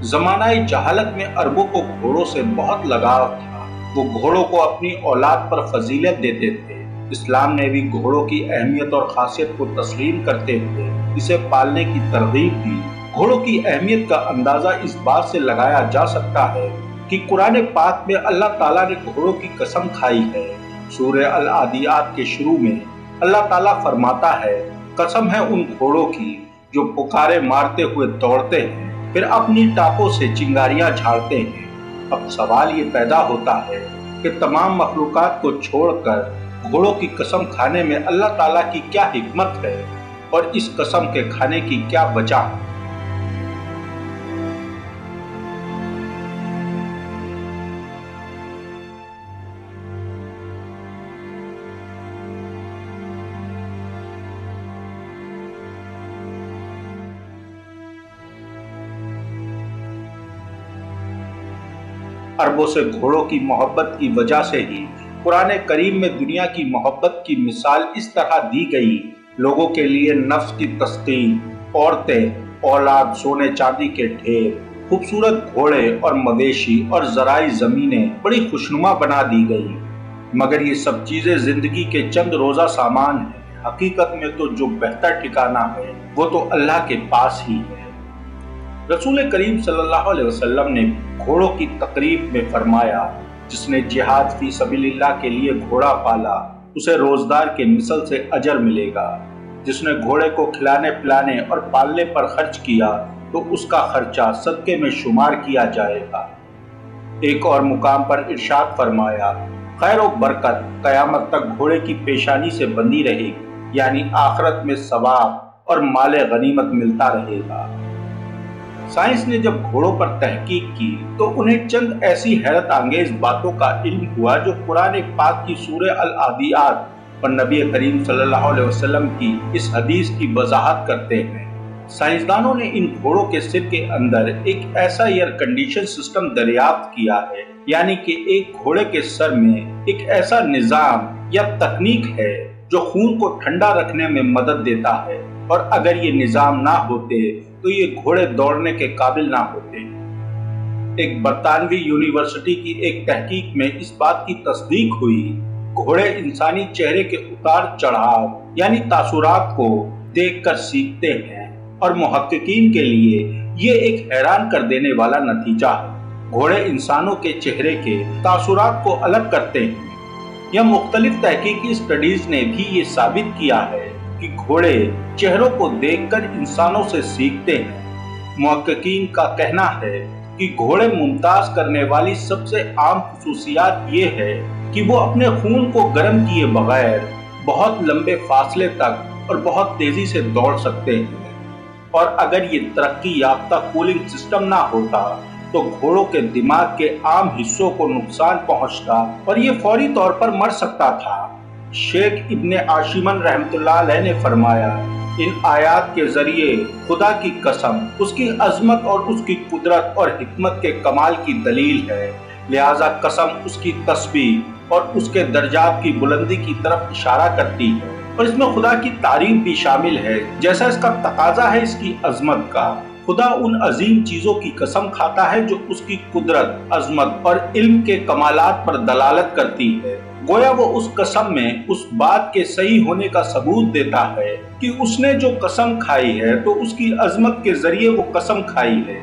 जमानाए जहालत में अरबों को घोड़ों से बहुत लगाव था। वो घोड़ों को अपनी औलाद पर फजीलत देते थे। इस्लाम ने भी घोड़ों की अहमियत और खासियत को तस्लीम करते हुए इसे पालने की तरगीब दी। घोड़ों की अहमियत का अंदाजा इस बात से लगाया जा सकता है कि कुरान पाक में अल्लाह ताला ने घोड़ों की कसम खाई है। सूरह अल आदियात के शुरू में अल्लाह ताला फरमाता है, कसम है उन घोड़ों की जो पुकारे मारते हुए दौड़ते हैं, फिर अपनी टापों से चिंगारियां झाड़ते हैं। अब सवाल ये पैदा होता है कि तमाम मखलूकात को छोड़कर घोड़ों की कसम खाने में अल्लाह ताला की क्या हिकमत है और इस कसम के खाने की क्या वजह है। अरबों से घोड़ों की मोहब्बत की वजह से ही कुरान करीम में दुनिया की मोहब्बत की मिसाल इस तरह दी गई। लोगों के लिए नफ्स की तस्कीन, औरतें, औलाद, सोने चांदी के ढेर, खूबसूरत घोड़े और मवेशी और ज़राई ज़मीनें बड़ी खुशनुमा बना दी गई। मगर ये सब चीज़ें ज़िंदगी के चंद रोज़ा सामान हैं। हकीकत में तो जो बेहतर ठिकाना है वो तो अल्लाह के पास ही है। रसूल करीम सल्लल्लाहु अलैहि वसल्लम ने घोड़ों की तकरीब में फरमाया, जिसने जिहाद फी सबीलिल्लाह के लिए घोड़ा पाला उसे रोजदार के मिसल से अजर मिलेगा। जिसने घोड़े को खिलाने पिलाने और पालने पर खर्च किया तो उसका खर्चा सदके में शुमार किया जाएगा। एक और मुकाम पर इरशाद फरमाया, खैर और बरकत कयामत तक घोड़े की पेशानी से बंधी रहेगी, यानी आखिरत में सवाब और माले गनीमत मिलता रहेगा। साइंस ने जब घोड़ों पर तहकीक की तो उन्हें चंद ऐसी हैरत अंगेज बातों का इल्म हुआ जो कुरान पाक की सूरह अल आदियात और नबी करीम सल्लल्लाहु अलैहि वसल्लम की इस हदीस की वजाहत करते हैं। साइंसदानों ने इन घोड़ों के सिर के अंदर एक ऐसा एयर कंडीशन सिस्टम दरियाफ्त किया है, यानी कि एक घोड़े के सर में एक ऐसा निजाम या तकनीक है जो खून को ठंडा रखने में मदद देता है, और अगर ये निजाम ना होते तो ये घोड़े दौड़ने के काबिल ना होते। एक बरतानवी यूनिवर्सिटी की एक तहकीक में इस बात की तस्दीक हुई। घोड़े इंसानी चेहरे के उतार चढ़ाव यानी तासुरात को देखकर सीखते हैं, और मुहक्किकीन के लिए ये एक हैरान कर देने वाला नतीजा है। घोड़े इंसानों के चेहरे के तासुरात को अलग करते हैं। यह मुख्तलिफ तहकीकी स्टडीज ने भी ये साबित किया है कि घोड़े चेहरों को देखकर इंसानों से सीखते हैं। मुहक्किकीन का कहना है कि घोड़े मुमताज करने वाली सबसे आम खुसूसियात ये है कि वो अपने खून को गर्म किए बगैर बहुत लंबे फासले तक और बहुत तेजी से दौड़ सकते हैं, और अगर ये तरक्की याफ्ता कूलिंग सिस्टम ना होता तो घोड़ों के दिमाग के आम हिस्सों को नुकसान पहुंचता और ये फौरी तौर पर मर सकता था। शेख इब्ने आशिमन रहमतुल्लाह अलैह ने फरमाया, इन आयात के जरिए खुदा की कसम उसकी अजमत और उसकी कुदरत और हिकमत के कमाल की दलील है, लिहाजा कसम उसकी तस्बीह और उसके दर्जात की बुलंदी की तरफ इशारा करती है, और इसमें खुदा की तारीफ भी शामिल है जैसा इसका तकाजा है इसकी अजमत का। खुदा उन अजीम चीजों की कसम खाता है जो उसकी कुदरत, अजमत और इल्म के कमालात पर दलालत करती है। गोया वो उस कसम में उस बात के सही होने का सबूत देता है कि उसने जो कसम खाई है तो उसकी अजमत के जरिए वो कसम खाई है।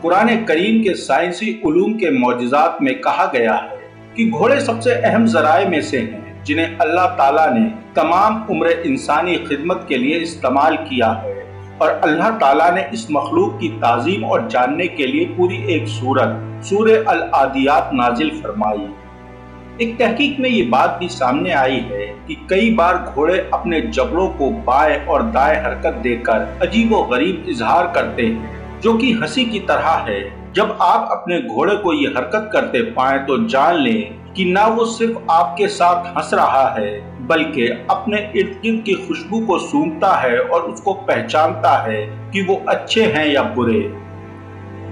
कुरान करीम के साइंसी उलूम के मौजिज़ात में कहा गया है कि घोड़े सबसे अहम ज़राए में से हैं जिन्हें अल्लाह ताला ने तमाम उम्र इंसानी खिदमत के लिए इस्तेमाल किया है, और अल्लाह ताला ने इस मखलूक की ताज़ीम और जानने के लिए पूरी एक सूरत सूरह अल आदियात नाजिल फरमाई। एक तहकीक में ये बात भी सामने आई है कि कई बार घोड़े अपने जबड़ों को बाएं और दाएं हरकत देकर अजीब व गरीब इजहार करते हैं, जो कि हंसी की तरह है। जब आप अपने घोड़े को ये हरकत करते पाएं तो जान लें कि ना वो सिर्फ आपके साथ हंस रहा है बल्कि अपने इर्द गिर्द की खुशबू को सूंघता है और उसको पहचानता है कि वो अच्छे हैं या बुरे।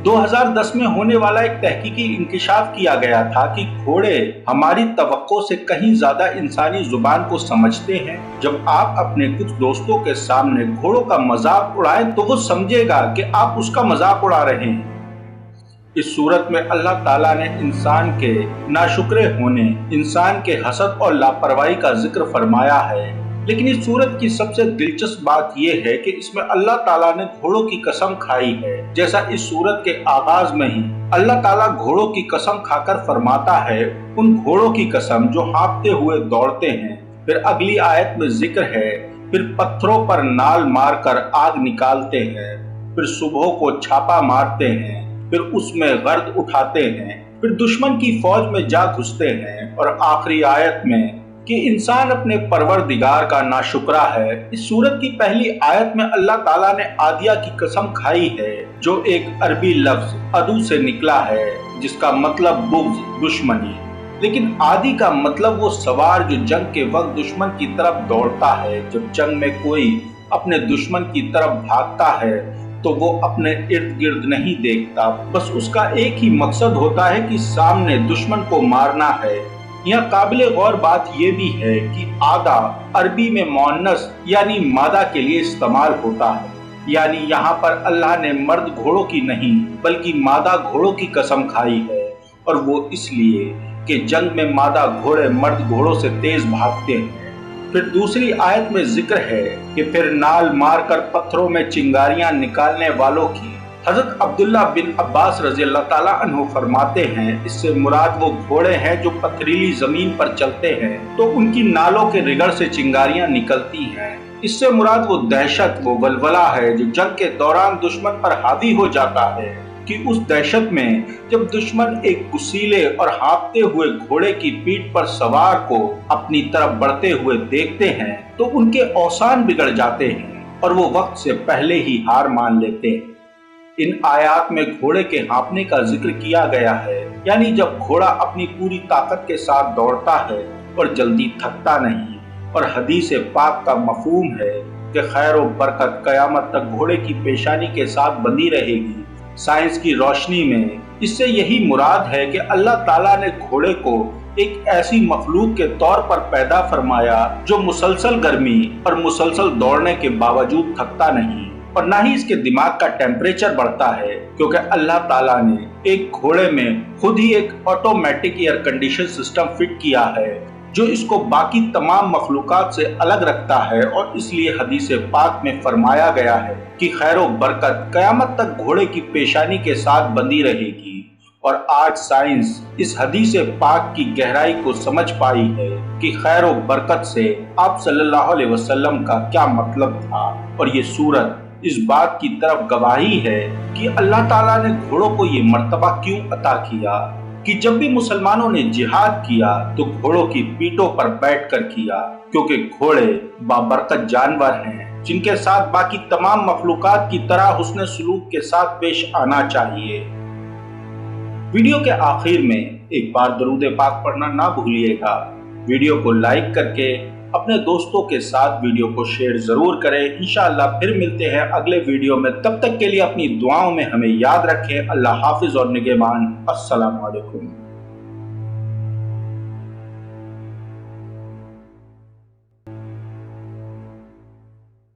2010 में होने वाला एक तहकीकी इंकिशाफ किया गया था कि घोड़े हमारी तवक्को से कहीं ज्यादा इंसानी जुबान को समझते हैं। जब आप अपने कुछ दोस्तों के सामने घोड़ों का मजाक उड़ाएं तो वो समझेगा कि आप उसका मजाक उड़ा रहे हैं। इस सूरत में अल्लाह ताला ने इंसान के नाशुक्रे होने, इंसान के हसद और लापरवाही का जिक्र फरमाया है। लेकिन इस सूरत की सबसे दिलचस्प बात यह है कि इसमें अल्लाह ताला ने घोड़ों की कसम खाई है। जैसा इस सूरत के आगाज में ही अल्लाह ताला घोड़ों की कसम खाकर फरमाता है, उन घोड़ों की कसम जो हाँफते हुए दौड़ते हैं। फिर अगली आयत में जिक्र है, फिर पत्थरों पर नाल मारकर आग निकालते हैं, फिर सुबह को छापा मारते हैं, फिर उसमें गर्द उठाते हैं, फिर दुश्मन की फौज में जा घुसते हैं। और आखिरी आयत में कि इंसान अपने परवरदिगार का नाशुक्रा है। इस सूरत की पहली आयत में अल्लाह ताला ने आदिया की कसम खाई है, जो एक अरबी लफ्ज अदू से निकला है, जिसका मतलब बुग़्ज़, दुश्मनी। लेकिन आदि का मतलब वो सवार जो जंग के वक्त दुश्मन की तरफ दौड़ता है। जब जंग में कोई अपने दुश्मन की तरफ भागता है तो वो अपने इर्द गिर्द नहीं देखता, बस उसका एक ही मकसद होता है कि सामने दुश्मन को मारना है। यहाँ काबिले गौर बात यह भी है कि आदा अरबी में मुअन्नस यानी मादा के लिए इस्तेमाल होता है। यानी यहाँ पर अल्लाह ने मर्द घोड़ों की नहीं बल्कि मादा घोड़ों की कसम खाई है, और वो इसलिए कि जंग में मादा घोड़े मर्द घोड़ों से तेज भागते हैं। फिर दूसरी आयत में जिक्र है कि फिर नाल मारकर पत्थरों में चिंगारियां निकालने वालों की। हजरत अब्दुल्ला बिन अब्बास रज़ी अल्लाह ताला अन्हु फरमाते हैं, इससे मुराद वो घोड़े हैं जो पथरीली जमीन पर चलते हैं तो उनकी नालों के रिगड़ से चिंगारियां निकलती हैं। इससे मुराद वो दहशत, वो वलवला है जो जंग के दौरान दुश्मन पर हावी हो जाता है, कि उस दहशत में जब दुश्मन एक गुस्सीले और हाँफते हुए घोड़े की पीठ पर सवार को अपनी तरफ बढ़ते हुए देखते हैं तो उनके औसान बिगड़ जाते हैं और वो वक्त से पहले ही हार मान लेते हैं। इन आयात में घोड़े के हाँफने का जिक्र किया गया है, यानी जब घोड़ा अपनी पूरी ताकत के साथ दौड़ता है और जल्दी थकता नहीं। और हदीस पाक का मफहूम है कि खैर और बरकत कयामत तक घोड़े की पेशानी के साथ बंधी रहेगी। साइंस की रोशनी में इससे यही मुराद है कि अल्लाह ताला ने घोड़े को एक ऐसी मखलूक के तौर पर पैदा फरमाया जो मुसलसल गर्मी और मुसलसल दौड़ने के बावजूद थकता नहीं, और ना ही इसके दिमाग का टेम्परेचर बढ़ता है, क्योंकि अल्लाह ताला ने एक घोड़े में खुद ही एक automatic air condition system fit किया है जो इसको बाकी तमाम मखलूकात से अलग रखता है। और इसलिए हदीस पाक में फरमाया गया है कि खैर व बरकत कयामत तक घोड़े की पेशानी के साथ बंधी रहेगी। और आज साइंस इस हदीस पाक की गहराई को समझ पाई है कि खैर व बरकत से आप सल्लल्लाहु अलैहि वसल्लम का क्या मतलब था। और ये सूरत इस बात की तरफ गवाही है कि अल्लाह ताला ने घोड़ों को ये मर्तबा क्यों अता किया कि जब भी मुसलमानों ने जिहाद किया तो घोड़ों की पीठों पर बैठकर किया, क्योंकि घोड़े बाबरकत जानवर हैं जिनके साथ बाकी तमाम मखलूकात की तरह हुस्न सलूक के साथ पेश आना चाहिए। वीडियो के आखिर में एक बार दरूद पाक पढ़ना ना भूलिएगा। वीडियो को लाइक करके अपने दोस्तों के साथ वीडियो को शेयर जरूर करें। इंशाअल्लाह फिर मिलते हैं अगले वीडियो में। तब तक के लिए अपनी दुआओं में हमें याद रखें। अल्लाह हाफिज और निगहबान। अस्सलामु अलैकुम।